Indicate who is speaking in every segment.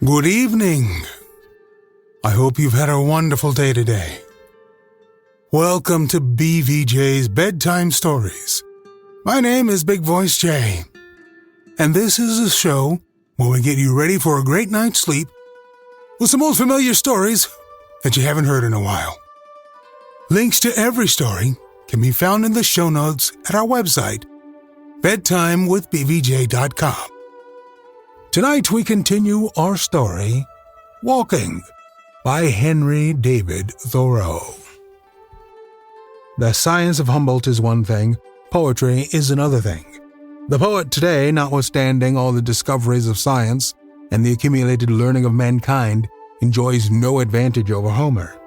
Speaker 1: Good evening. I hope you've had a wonderful day today. Welcome to BVJ's Bedtime Stories. My name is Big Voice J, and this is a show where we get you ready for a great night's sleep with some old familiar stories that you haven't heard in a while. Links to every story can be found in the show notes at our website, bedtimewithbvj.com. Tonight we continue our story, Walking, by Henry David Thoreau. The science of Humboldt is one thing, poetry is another thing. The poet today, notwithstanding all the discoveries of science and the accumulated learning of mankind, enjoys no advantage over Homer.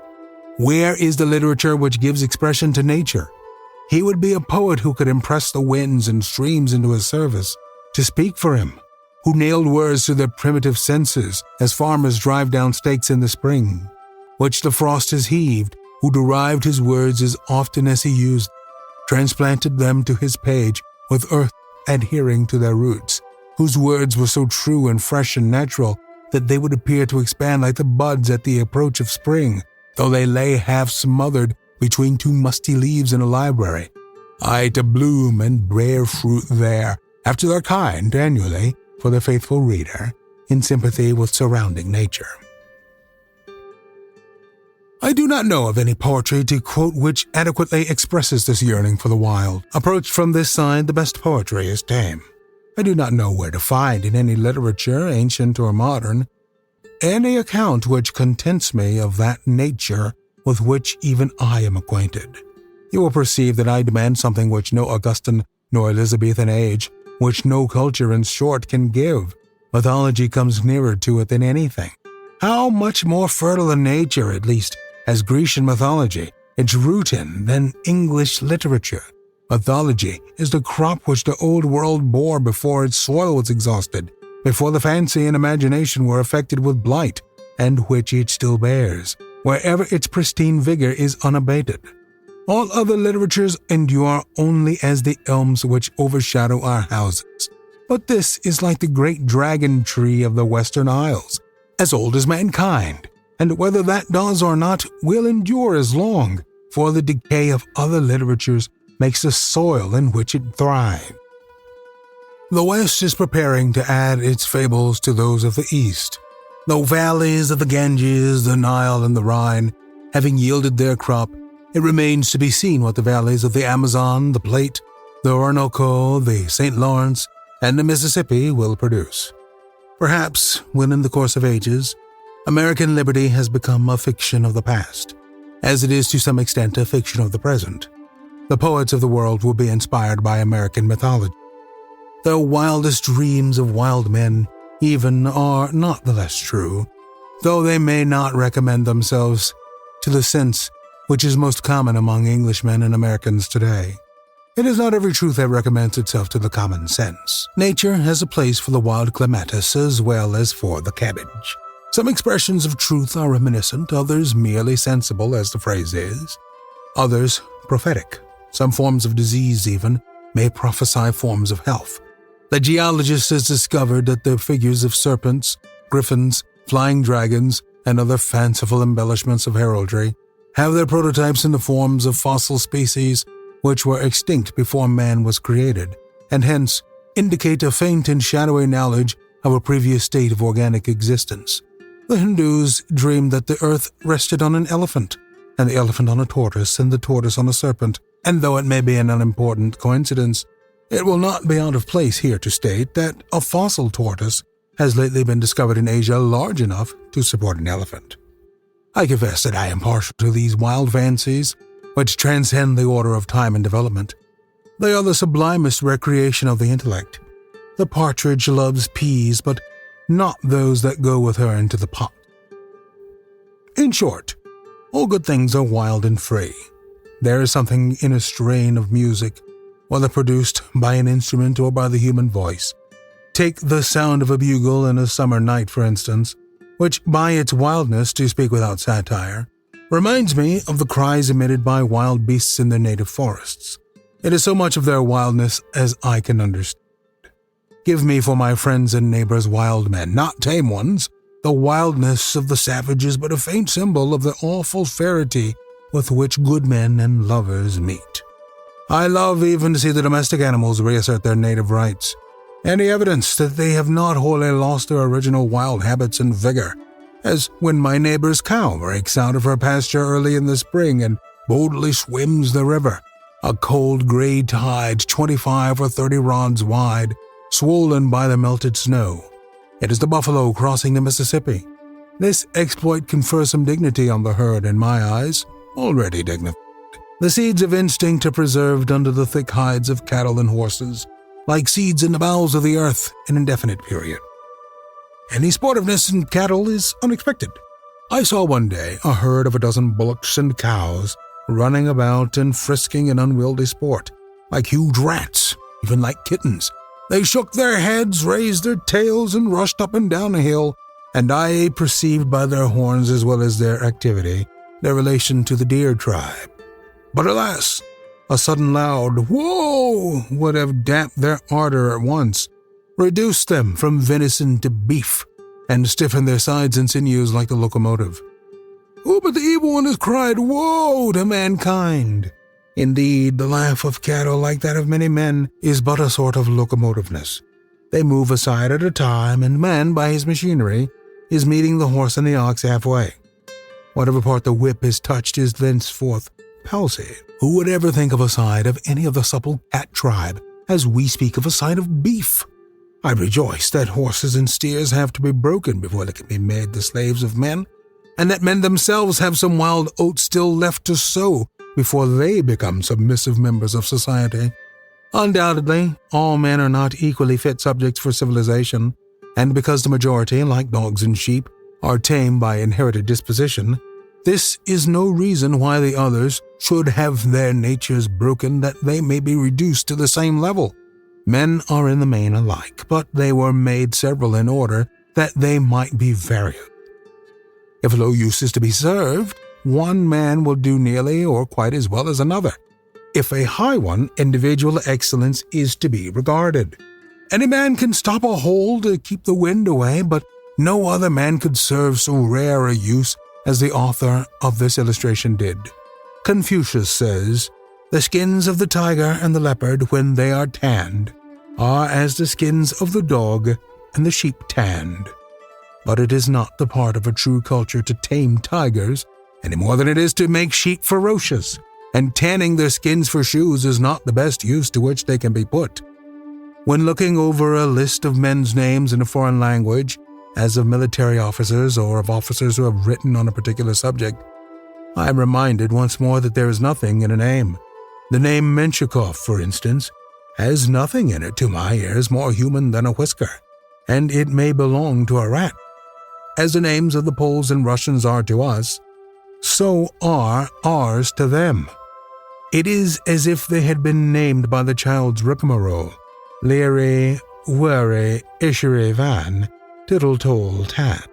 Speaker 1: Where is the literature which gives expression to nature? He would be a poet who could impress the winds and streams into his service, to speak for him, who nailed words to their primitive senses as farmers drive down stakes in the spring, which the frost has heaved, who derived his words as often as he used, transplanted them to his page with earth adhering to their roots, whose words were so true and fresh and natural that they would appear to expand like the buds at the approach of spring, though they lay half smothered between two musty leaves in a library, aye, to bloom and bear fruit there, after their kind, annually, for the faithful reader, in sympathy with surrounding nature. I do not know of any poetry to quote which adequately expresses this yearning for the wild. Approached from this side, the best poetry is tame. I do not know where to find in any literature, ancient or modern, any account which contents me of that nature with which even I am acquainted. You will perceive that I demand something which no Augustan nor Elizabethan age, which no culture, in short, can give. Mythology comes nearer to it than anything. How much more fertile a nature, at least, has Grecian mythology its root in than English literature? Mythology is the crop which the old world bore before its soil was exhausted, before the fancy and imagination were affected with blight, and which it still bears, wherever its pristine vigor is unabated. All other literatures endure only as the elms which overshadow our houses. But this is like the great dragon tree of the Western Isles, as old as mankind, and whether that does or not will endure as long, for the decay of other literatures makes the soil in which it thrives. The West is preparing to add its fables to those of the East. The valleys of the Ganges, the Nile, and the Rhine having yielded their crop, it remains to be seen what the valleys of the Amazon, the Platte, the Orinoco, the St. Lawrence, and the Mississippi will produce. Perhaps, when in the course of ages, American liberty has become a fiction of the past, as it is to some extent a fiction of the present, the poets of the world will be inspired by American mythology. The wildest dreams of wild men, even, are not the less true, though they may not recommend themselves to the sense which is most common among Englishmen and Americans today. It is not every truth that recommends itself to the common sense. Nature has a place for the wild clematis as well as for the cabbage. Some expressions of truth are reminiscent, others merely sensible, as the phrase is, others prophetic. Some forms of disease, even, may prophesy forms of health. The geologist has discovered that the figures of serpents, griffins, flying dragons, and other fanciful embellishments of heraldry have their prototypes in the forms of fossil species which were extinct before man was created, and hence indicate a faint and shadowy knowledge of a previous state of organic existence. The Hindus dreamed that the earth rested on an elephant, and the elephant on a tortoise, and the tortoise on a serpent, and though it may be an unimportant coincidence, it will not be out of place here to state that a fossil tortoise has lately been discovered in Asia large enough to support an elephant. I confess that I am partial to these wild fancies, which transcend the order of time and development. They are the sublimest recreation of the intellect. The partridge loves peas, but not those that go with her into the pot. In short, all good things are wild and free. There is something in a strain of music, whether produced by an instrument or by the human voice. Take the sound of a bugle in a summer night, for instance, which, by its wildness, to speak without satire, reminds me of the cries emitted by wild beasts in their native forests. It is so much of their wildness as I can understand. Give me for my friends and neighbors wild men, not tame ones, the wildness of the savage is but a faint symbol of the awful ferocity with which good men and lovers meet. I love even to see the domestic animals reassert their native rights. Any evidence that they have not wholly lost their original wild habits and vigor, as when my neighbor's cow breaks out of her pasture early in the spring and boldly swims the river, a cold gray tide 25 or 30 rods wide, swollen by the melted snow. It is the buffalo crossing the Mississippi. This exploit confers some dignity on the herd in my eyes, already dignified. The seeds of instinct are preserved under the thick hides of cattle and horses, like seeds in the bowels of the earth, an indefinite period. Any sportiveness in cattle is unexpected. I saw one day a herd of a dozen bullocks and cows running about and frisking in unwieldy sport, like huge rats, even like kittens. They shook their heads, raised their tails, and rushed up and down a hill, and I perceived by their horns as well as their activity their relation to the deer tribe. But alas, a sudden loud "whoa" would have damped their ardor at once, reduced them from venison to beef, and stiffened their sides and sinews like the locomotive. Oh, but the evil one has cried "woe" to mankind. Indeed, the life of cattle, like that of many men, is but a sort of locomotiveness. They move aside at a time, and man, by his machinery, is meeting the horse and the ox halfway. Whatever part the whip has touched is thenceforth palsied. Who would ever think of a side of any of the supple cat tribe as we speak of a side of beef? I rejoice that horses and steers have to be broken before they can be made the slaves of men, and that men themselves have some wild oats still left to sow before they become submissive members of society. Undoubtedly, all men are not equally fit subjects for civilization, and because the majority, like dogs and sheep, are tame by inherited disposition, this is no reason why the others should have their natures broken that they may be reduced to the same level. Men are in the main alike, but they were made several in order that they might be various. If low use is to be served, one man will do nearly or quite as well as another. If a high one, individual excellence is to be regarded. Any man can stop a hole to keep the wind away, but no other man could serve so rare a use as the author of this illustration did. Confucius says, "The skins of the tiger and the leopard, when they are tanned, are as the skins of the dog and the sheep tanned." But it is not the part of a true culture to tame tigers any more than it is to make sheep ferocious, and tanning their skins for shoes is not the best use to which they can be put. When looking over a list of men's names in a foreign language, as of military officers or of officers who have written on a particular subject, I am reminded once more that there is nothing in a name. The name Menshikov, for instance, has nothing in it to my ears more human than a whisker, and it may belong to a rat. As the names of the Poles and Russians are to us, so are ours to them. It is as if they had been named by the child's rigmarole: Leary, Wery, Ishery Van, Tittle Toll Tat.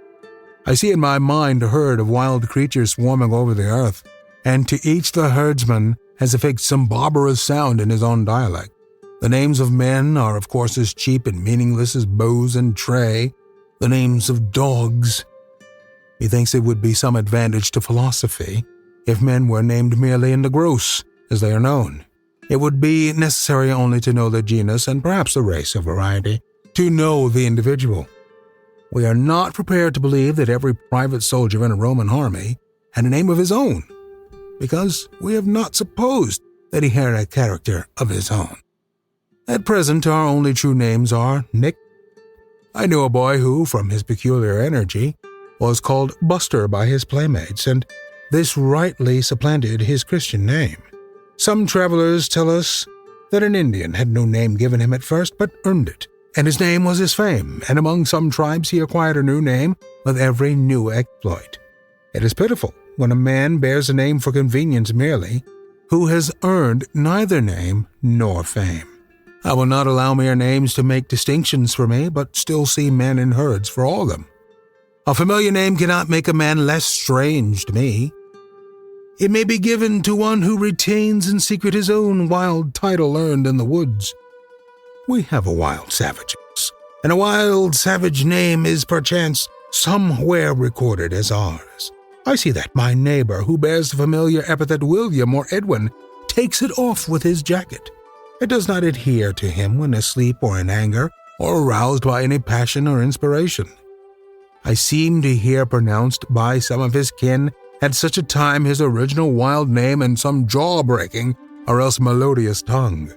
Speaker 1: I see in my mind a herd of wild creatures swarming over the earth, and to each the herdsman has affixed some barbarous sound in his own dialect. The names of men are of course as cheap and meaningless as bows and tray. The names of dogs. Methinks it would be some advantage to philosophy if men were named merely in the gross, as they are known. It would be necessary only to know the genus and perhaps the race of variety, to know the individual. We are not prepared to believe that every private soldier in a Roman army had a name of his own, because we have not supposed that he had a character of his own. At present, our only true names are Nick. I knew a boy who, from his peculiar energy, was called Buster by his playmates, and this rightly supplanted his Christian name. Some travelers tell us that an Indian had no name given him at first, but earned it, and his name was his fame, and among some tribes he acquired a new name with every new exploit. It is pitiful when a man bears a name for convenience merely, who has earned neither name nor fame. I will not allow mere names to make distinctions for me, but still see men in herds for all of them. A familiar name cannot make a man less strange to me. It may be given to one who retains in secret his own wild title earned in the woods. We have a wild savage, and a wild savage name is perchance somewhere recorded as ours. I see that my neighbor, who bears the familiar epithet William or Edwin, takes it off with his jacket. It does not adhere to him when asleep or in anger, or aroused by any passion or inspiration. I seem to hear pronounced by some of his kin at such a time his original wild name in some jaw-breaking or else melodious tongue.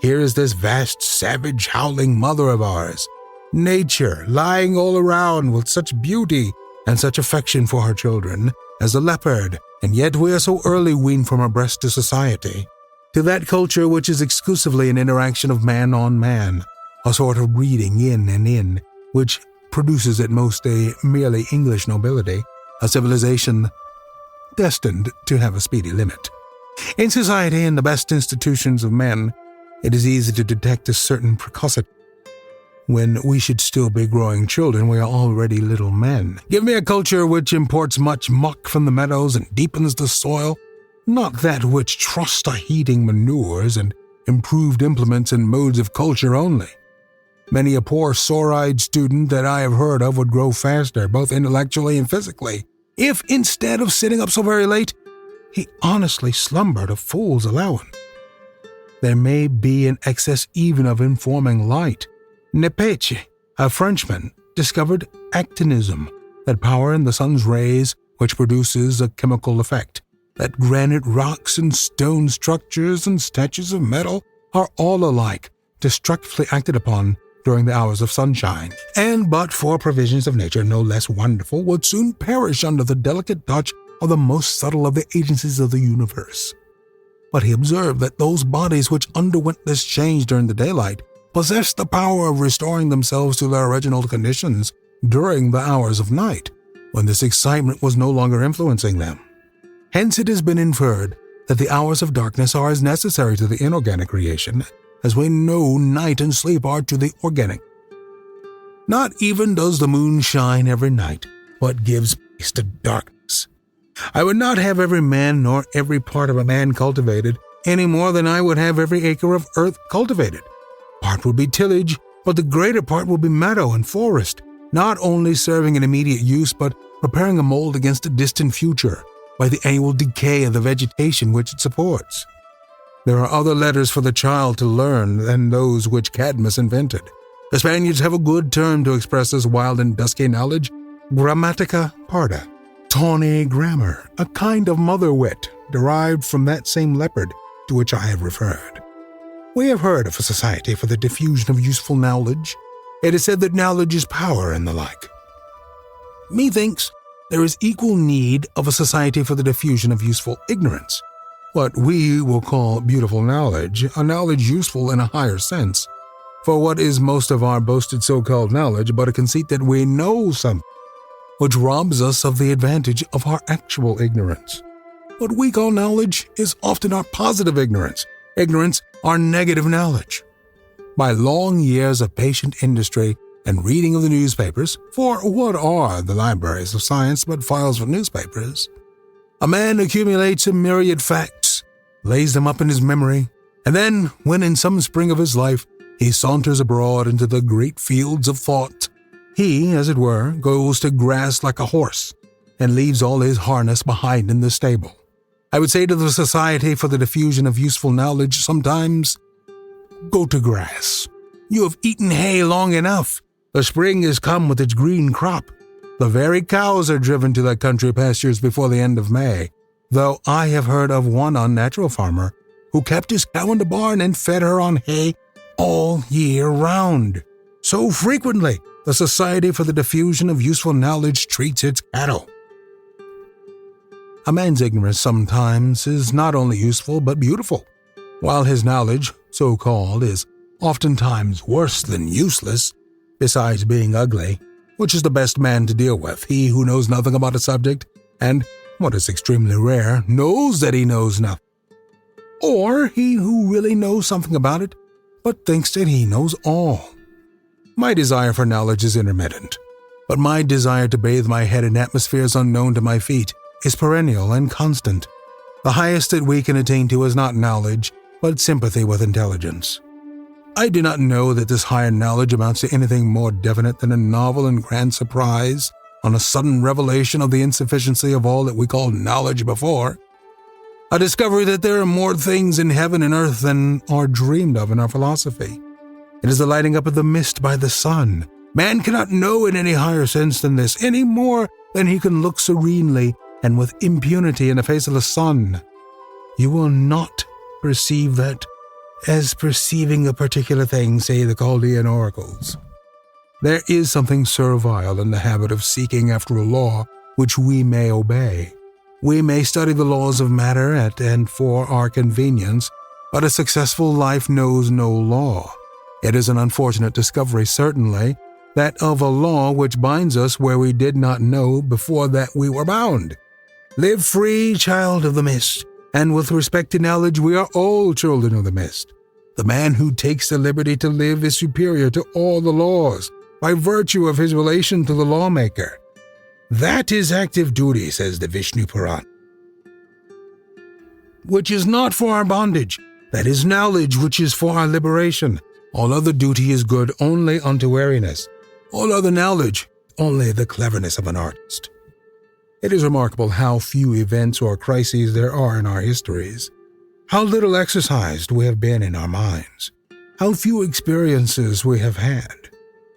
Speaker 1: Here is this vast, savage, howling mother of ours, Nature, lying all around with such beauty and such affection for her children as a leopard, and yet we are so early weaned from her breast to society, to that culture which is exclusively an interaction of man on man, a sort of breeding in, which produces at most a merely English nobility, a civilization destined to have a speedy limit. In society and the best institutions of men, it is easy to detect a certain precocity. When we should still be growing children, we are already little men. Give me a culture which imports much muck from the meadows and deepens the soil, not that which trusts to heating manures and improved implements and modes of culture only. Many a poor sore-eyed student that I have heard of would grow faster, both intellectually and physically, if instead of sitting up so very late, he honestly slumbered a fool's allowance. There may be an excess even of informing light. Nepece, a Frenchman, discovered actinism, that power in the sun's rays which produces a chemical effect, that granite rocks and stone structures and statues of metal are all alike, destructively acted upon during the hours of sunshine, and but for provisions of nature no less wonderful would soon perish under the delicate touch of the most subtle of the agencies of the universe. But he observed that those bodies which underwent this change during the daylight possessed the power of restoring themselves to their original conditions during the hours of night, when this excitement was no longer influencing them. Hence it has been inferred that the hours of darkness are as necessary to the inorganic creation as we know night and sleep are to the organic. Not even does the moon shine every night, but gives place to darkness. I would not have every man nor every part of a man cultivated any more than I would have every acre of earth cultivated. Part would be tillage, but the greater part will be meadow and forest, not only serving an immediate use, but preparing a mold against a distant future by the annual decay of the vegetation which it supports. There are other letters for the child to learn than those which Cadmus invented. The Spaniards have a good term to express this wild and dusky knowledge, grammatica parda, tawny grammar, a kind of mother wit derived from that same leopard to which I have referred. We have heard of a society for the diffusion of useful knowledge. It is said that knowledge is power and the like. Methinks there is equal need of a society for the diffusion of useful ignorance, what we will call beautiful knowledge, a knowledge useful in a higher sense. For what is most of our boasted so-called knowledge but a conceit that we know something, which robs us of the advantage of our actual ignorance? What we call knowledge is often our positive ignorance, our negative knowledge. By long years of patient industry and reading of the newspapers, for what are the libraries of science but files of newspapers, a man accumulates a myriad facts, lays them up in his memory, and then, when in some spring of his life he saunters abroad into the great fields of thought, he, as it were, goes to grass like a horse, and leaves all his harness behind in the stable. I would say to the Society for the Diffusion of Useful Knowledge sometimes, go to grass. You have eaten hay long enough. The spring has come with its green crop. The very cows are driven to their country pastures before the end of May, though I have heard of one unnatural farmer who kept his cow in the barn and fed her on hay all year round. So frequently, the Society for the Diffusion of Useful Knowledge treats its cattle. A man's ignorance sometimes is not only useful but beautiful, while his knowledge, so-called, is oftentimes worse than useless, besides being ugly. Which is the best man to deal with, he who knows nothing about a subject and, what is extremely rare, knows that he knows nothing, or he who really knows something about it but thinks that he knows all? My desire for knowledge is intermittent, but my desire to bathe my head in atmospheres unknown to my feet is perennial and constant. The highest that we can attain to is not knowledge, but sympathy with intelligence. I do not know that this higher knowledge amounts to anything more definite than a novel and grand surprise on a sudden revelation of the insufficiency of all that we called knowledge before. A discovery that there are more things in heaven and earth than are dreamed of in our philosophy. It is the lighting up of the mist by the sun. Man cannot know in any higher sense than this, any more than he can look serenely and with impunity in the face of the sun. You will not perceive that as perceiving a particular thing, say the Chaldean oracles. There is something servile in the habit of seeking after a law which we may obey. We may study the laws of matter at and for our convenience, but a successful life knows no law. It is an unfortunate discovery, certainly, that of a law which binds us where we did not know before that we were bound. Live free, child of the mist, and with respect to knowledge we are all children of the mist. The man who takes the liberty to live is superior to all the laws, by virtue of his relation to the lawmaker. That is active duty, says the Vishnu Puran, which is not for our bondage. That is knowledge which is for our liberation. All other duty is good only unto weariness. All other knowledge, only the cleverness of an artist. It is remarkable how few events or crises there are in our histories. How little exercised we have been in our minds. How few experiences we have had.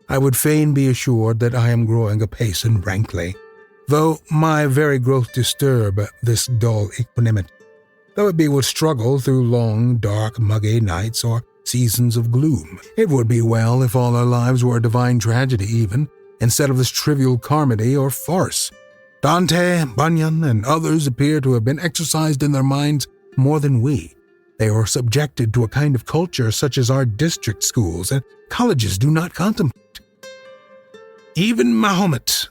Speaker 1: I would fain be assured that I am growing apace and rankly, though my very growth disturb this dull equanimity, though it be with struggle through long, dark, muggy nights or seasons of gloom. It would be well if all our lives were a divine tragedy even, instead of this trivial comedy or farce. Dante, Bunyan, and others appear to have been exercised in their minds more than we. They are subjected to a kind of culture such as our district schools and colleges do not contemplate. Even Mahomet,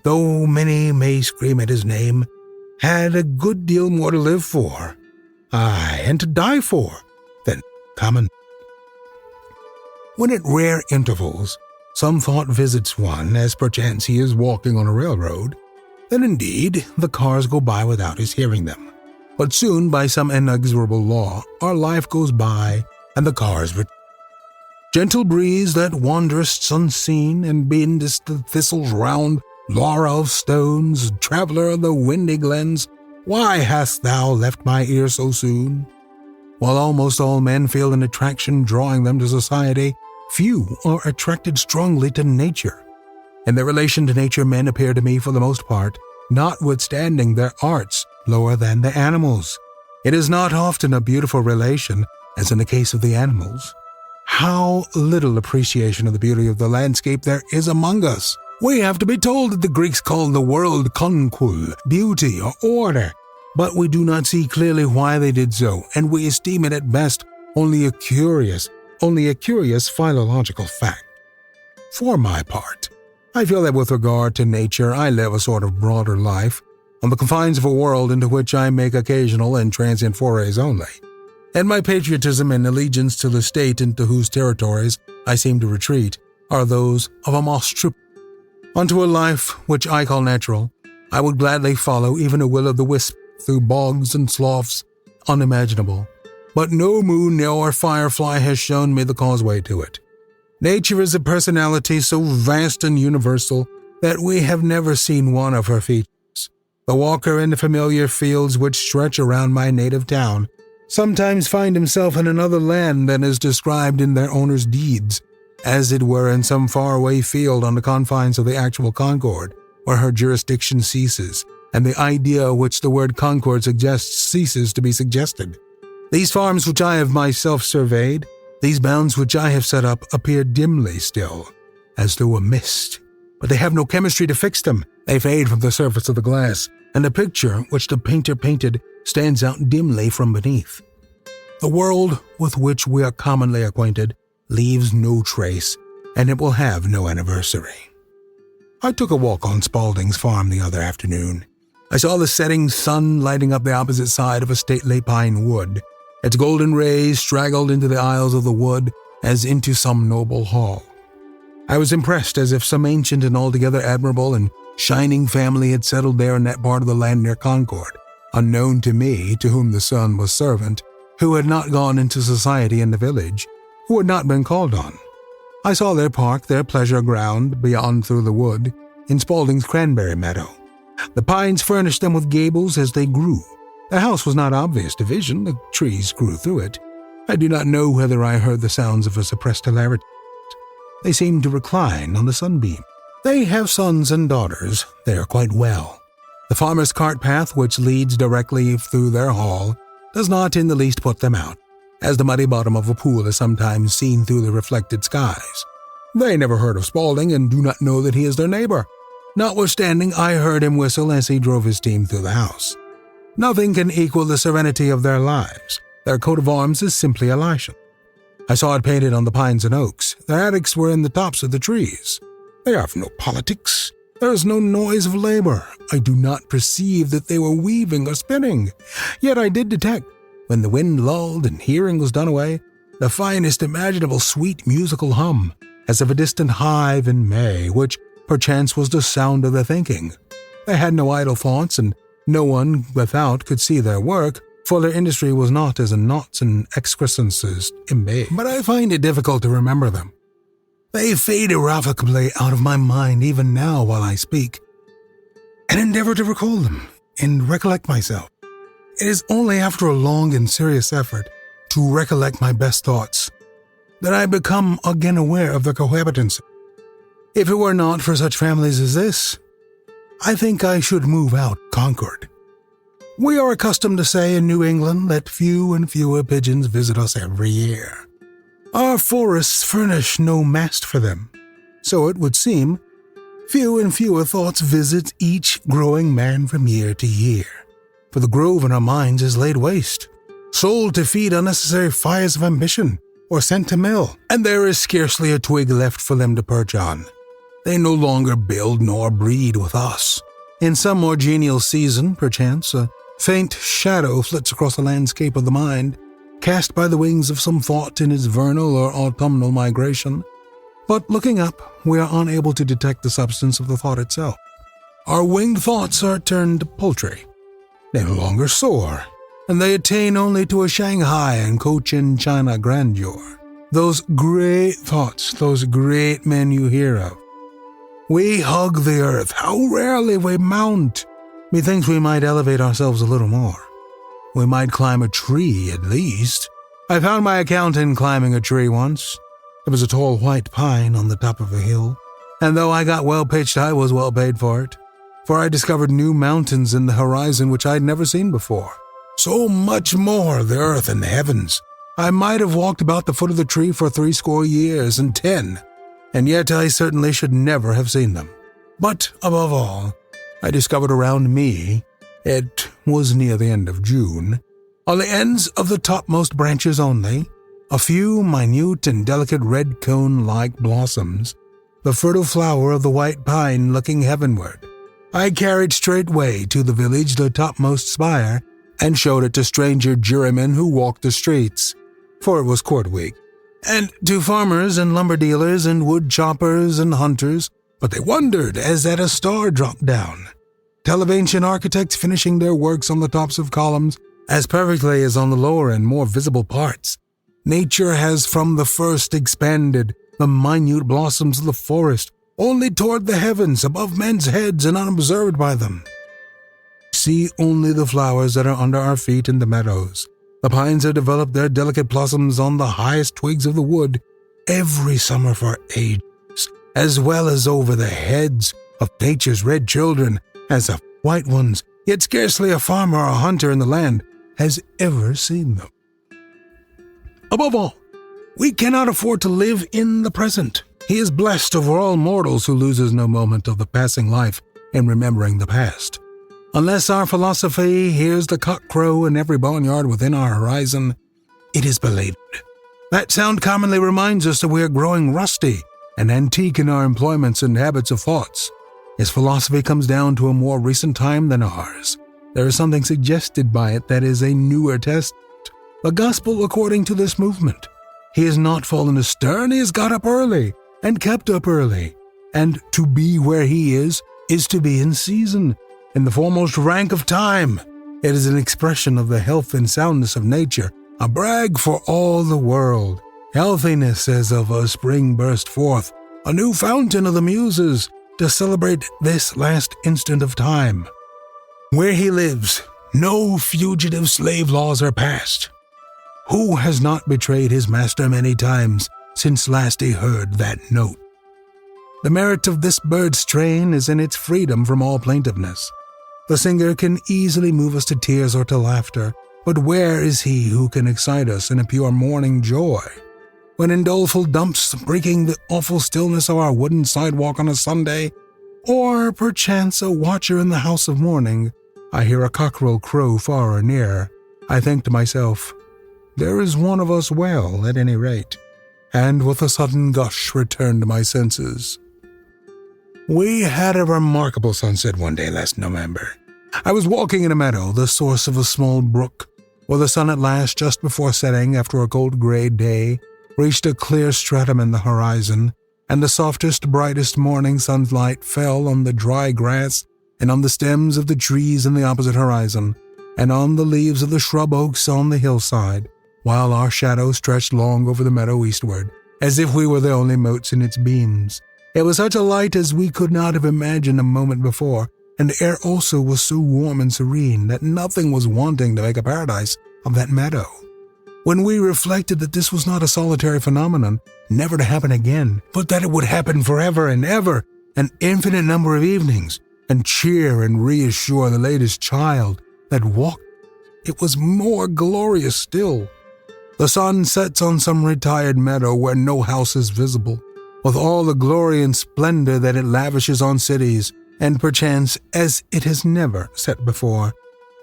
Speaker 1: though many may scream at his name, had a good deal more to live for, aye, and to die for, than common. When at rare intervals some thought visits one, as perchance he is walking on a railroad, then indeed the cars go by without his hearing them. But soon, by some inexorable law, our life goes by and the cars return. Gentle breeze that wanderest unseen and bendest the thistles round, Laura of stones, traveller of the windy glens, why hast thou left my ear so soon? While almost all men feel an attraction drawing them to society, few are attracted strongly to nature. In their relation to nature, men appear to me, for the most part, notwithstanding their arts, lower than the animals. It is not often a beautiful relation, as in the case of the animals. How little appreciation of the beauty of the landscape there is among us. We have to be told that the Greeks called the world konkul, beauty or order, but we do not see clearly why they did so, and we esteem it at best only a curious philological fact. For my part, I feel that with regard to nature I live a sort of broader life, on the confines of a world into which I make occasional and transient forays only, and my patriotism and allegiance to the state into whose territories I seem to retreat are those of a moss trooper. Unto a life which I call natural, I would gladly follow even a will-o'-the-wisp through bogs and sloughs unimaginable, but no moon nor firefly has shown me the causeway to it. Nature is a personality so vast and universal that we have never seen one of her features. The walker in the familiar fields which stretch around my native town sometimes find himself in another land than is described in their owner's deeds, as it were in some faraway field on the confines of the actual Concord, where her jurisdiction ceases, and the idea which the word Concord suggests ceases to be suggested. These farms which I have myself surveyed, these bounds which I have set up, appear dimly still, as through a mist, but they have no chemistry to fix them. They fade from the surface of the glass, and the picture which the painter painted stands out dimly from beneath. The world with which we are commonly acquainted leaves no trace, and it will have no anniversary. I took a walk on Spaulding's farm the other afternoon. I saw the setting sun lighting up the opposite side of a stately pine wood. Its golden rays straggled into the aisles of the wood as into some noble hall. I was impressed as if some ancient and altogether admirable and shining family had settled there in that part of the land near Concord, unknown to me, to whom the sun was servant, who had not gone into society in the village, who had not been called on. I saw their park, their pleasure ground, beyond through the wood, in Spaulding's cranberry meadow. The pines furnished them with gables as they grew. The house was not obvious to vision, the trees grew through it. I do not know whether I heard the sounds of a suppressed hilarity. They seemed to recline on the sunbeam. They have sons and daughters. They are quite well. The farmer's cart path, which leads directly through their hall, does not in the least put them out, as the muddy bottom of a pool is sometimes seen through the reflected skies. They never heard of Spaulding and do not know that he is their neighbor. Notwithstanding, I heard him whistle as he drove his team through the house. Nothing can equal the serenity of their lives. Their coat of arms is simply a lichen. I saw it painted on the pines and oaks. Their attics were in the tops of the trees. They have no politics. There is no noise of labor. I do not perceive that they were weaving or spinning. Yet I did detect, when the wind lulled and hearing was done away, the finest imaginable sweet musical hum, as of a distant hive in May, which perchance was the sound of their thinking. They had no idle thoughts, and no one without could see their work, for their industry was not as in knots and excrescences embayed. But I find it difficult to remember them. They fade irrevocably out of my mind even now while I speak, and endeavor to recall them and recollect myself. It is only after a long and serious effort to recollect my best thoughts that I become again aware of their cohabitance. If it were not for such families as this, I think I should move out conquered. We are accustomed to say in New England that few and fewer pigeons visit us every year. Our forests furnish no mast for them, so it would seem few and fewer thoughts visit each growing man from year to year, for the grove in our minds is laid waste, sold to feed unnecessary fires of ambition, or sent to mill, and there is scarcely a twig left for them to perch on. They no longer build nor breed with us. In some more genial season, perchance, a faint shadow flits across the landscape of the mind, cast by the wings of some thought in its vernal or autumnal migration. But looking up, we are unable to detect the substance of the thought itself. Our winged thoughts are turned to poultry. They no longer soar, and they attain only to a Shanghai and Cochin China grandeur. Those great thoughts, those great men you hear of. We hug the earth. How rarely we mount. Methinks we might elevate ourselves a little more. We might climb a tree, at least. I found my account in climbing a tree once. It was a tall white pine on the top of a hill, and though I got well pitched, I was well paid for it, for I discovered new mountains in the horizon which I had never seen before. So much more, the earth and the heavens. I might have walked about the foot of the tree for 80 years and 10, and yet I certainly should never have seen them. But, above all, I discovered around me, it was near the end of June, on the ends of the topmost branches only, a few minute and delicate red cone-like blossoms, the fertile flower of the white pine looking heavenward. I carried straightway to the village the topmost spire, and showed it to stranger jurymen who walked the streets, for it was court week, and to farmers and lumber dealers and wood choppers and hunters, but they wondered as at a star dropped down. Tell of ancient architects finishing their works on the tops of columns as perfectly as on the lower and more visible parts. Nature has from the first expanded the minute blossoms of the forest only toward the heavens, above men's heads and unobserved by them. See only the flowers that are under our feet in the meadows. The pines have developed their delicate blossoms on the highest twigs of the wood every summer for ages, as well as over the heads of nature's red children as of white ones, yet scarcely a farmer or a hunter in the land has ever seen them. Above all, we cannot afford to live in the present. He is blessed over all mortals who loses no moment of the passing life in remembering the past. Unless our philosophy hears the cock crow in every barnyard within our horizon, it is belated. That sound commonly reminds us that we are growing rusty and antique in our employments and habits of thoughts. His philosophy comes down to a more recent time than ours. There is something suggested by it that is a newer testament. The gospel according to this movement. He has not fallen astern, he has got up early and kept up early. And to be where he is to be in season, in the foremost rank of time. It is an expression of the health and soundness of nature, a brag for all the world. Healthiness as of a spring burst forth, a new fountain of the muses, to celebrate this last instant of time. Where he lives, no fugitive slave laws are passed. Who has not betrayed his master many times since last he heard that note? The merit of this bird's strain is in its freedom from all plaintiveness. The singer can easily move us to tears or to laughter, but where is he who can excite us in a pure morning joy? When in doleful dumps breaking the awful stillness of our wooden sidewalk on a Sunday, or perchance a watcher in the house of mourning, I hear a cockerel crow far or near, I think to myself, there is one of us well, at any rate, and with a sudden gush return to my senses. We had a remarkable sunset one day last November. I was walking in a meadow, the source of a small brook, where the sun at last, just before setting after a cold gray day, reached a clear stratum in the horizon, and the softest, brightest morning sunlight fell on the dry grass and on the stems of the trees in the opposite horizon, and on the leaves of the shrub oaks on the hillside, while our shadow stretched long over the meadow eastward, as if we were the only motes in its beams. It was such a light as we could not have imagined a moment before, and the air also was so warm and serene that nothing was wanting to make a paradise of that meadow. When we reflected that this was not a solitary phenomenon, never to happen again, but that it would happen forever and ever, an infinite number of evenings, and cheer and reassure the latest child that walked, it was more glorious still. The sun sets on some retired meadow where no house is visible, with all the glory and splendor that it lavishes on cities, and perchance as it has never set before,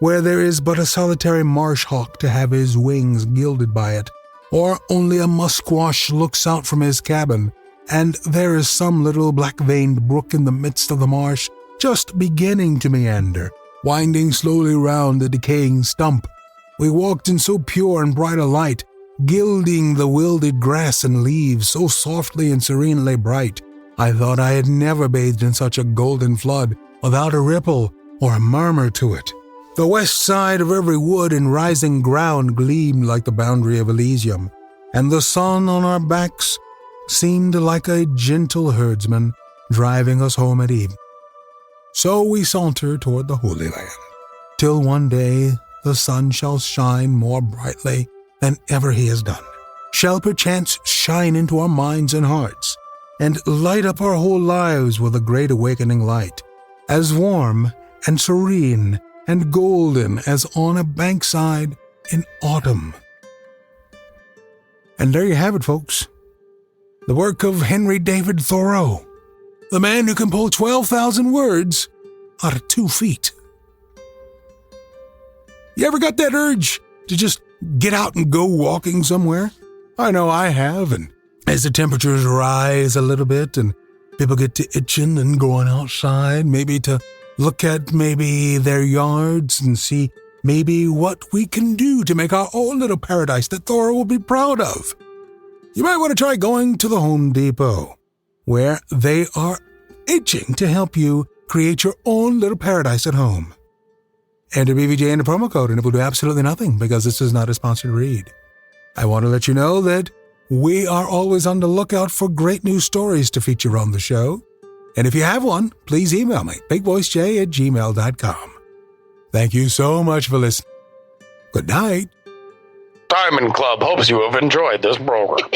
Speaker 1: where there is but a solitary marsh hawk to have his wings gilded by it, or only a musquash looks out from his cabin, and there is some little black-veined brook in the midst of the marsh, just beginning to meander, winding slowly round the decaying stump. We walked in so pure and bright a light, gilding the wilted grass and leaves so softly and serenely bright, I thought I had never bathed in such a golden flood without a ripple or a murmur to it. The west side of every wood and rising ground gleamed like the boundary of Elysium, and the sun on our backs seemed like a gentle herdsman driving us home at eve. So we saunter toward the Holy Land, till one day the sun shall shine more brightly than ever he has done, shall perchance shine into our minds and hearts, and light up our whole lives with a great awakening light, as warm and serene and golden as on a bankside in autumn. And there you have it, folks. The work of Henry David Thoreau, the man who can pull 12,000 words out of 2 feet. You ever got that urge to just get out and go walking somewhere? I know I have, and as the temperatures rise a little bit and people get to itching and going outside, maybe to look at maybe their yards and see maybe what we can do to make our own little paradise that Thoreau will be proud of. You might want to try going to the Home Depot, where they are itching to help you create your own little paradise at home. Enter BVJ in the promo code and it will do absolutely nothing because this is not a sponsored read. I want to let you know that we are always on the lookout for great news stories to feature on the show. And if you have one, please email me, bigvoicej@gmail.com. Thank you so much for listening. Good night.
Speaker 2: Diamond Club hopes you have enjoyed this program.